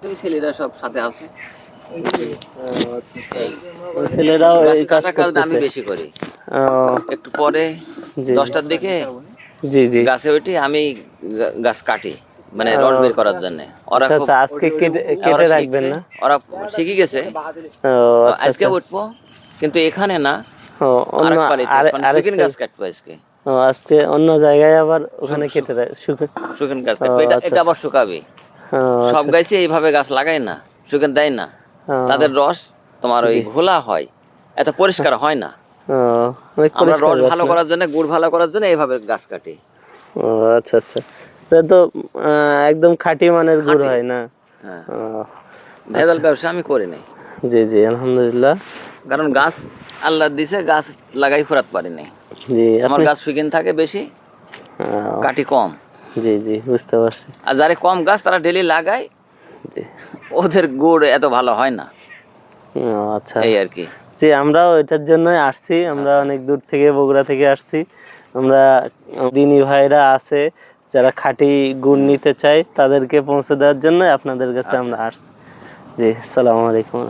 ওই ছেলেরা সব সাথে আছে। ওই ছেলেরাও এই কাজ কাটা কাজটা আমি করতেছে। বেশি করি। ও, একটু পরে জি 10টার দিকে জি জি। গাছে উঠি, আমি গাছ কাটি, মানে রড বের করার জন্য। ওরা আচ্ছা খুব আচ্ছা, আজকে কেটে ওরা কেটে রাখবেন শিখছে, না? ওরা শিখে গেছে। ও তো আচ্ছা আজকে আচ্ছা। উঠবো, কিন্তু এখানে না, ও অন্য আরেক পালিতে মানে শুকিন আরেকটা। গাছ কাটবো আজকে। ও আজকে অন্য জায়গায় আবার ওখানে কেটে শুকে। শুকিন গাছ ও কাটবো, এটা আচ্ছা এটা আচ্ছা। আবার শুকাবে। ও সব আচ্ছা আচ্ছা। গাছে এইভাবে গাছ লাগায় না, শুকিন দেয় না। ও তাদের রস তোমার ওই জি। ঘোলা হয়, এত পরিষ্কার হয় না। ও অনেক আমরা পরিষ্কার রস গাছ ভালো না? করার জন্য, গুড় ভালো করার জন্য এইভাবে গাছ কাটি। ও আচ্ছা আচ্ছা। এটা তো একদম খাঁটি মানের গুড় খাঁটি। হয় না? হ্যাঁ, ও ভেজাল আচ্ছা। ব্যবসা আমি করি নাই। জি জি, আলহামদুলিল্লাহ। কারণ গাছ আল্লাহ দিছে, গাছ লাগাই ফেরাত পারি নাই। জি আমার আপনি। গাছ শুকিন থাকে বেশি, ও, কাটি কম। জি জি, বুঝতে পারছি। আর যারা কম গাছ তারা ডেলি লাগায়, জি। ওদের গুড় এত ভালো হয় না, ও আচ্ছা। এই আর কি। জি, আমরাও এটার জন্যই আসছি। আমরা আচ্ছা অনেক দূর থেকে, বগুড়া থেকে আসছি। আমরা দিনী ভাইরা আছে যারা খাঁটি গুড় নিতে চায়, তাদেরকে পৌঁছে দেওয়ার জন্য আপনাদের কাছে আচ্ছা। আমরা আসছি। জি, আসসালামু আলাইকুম।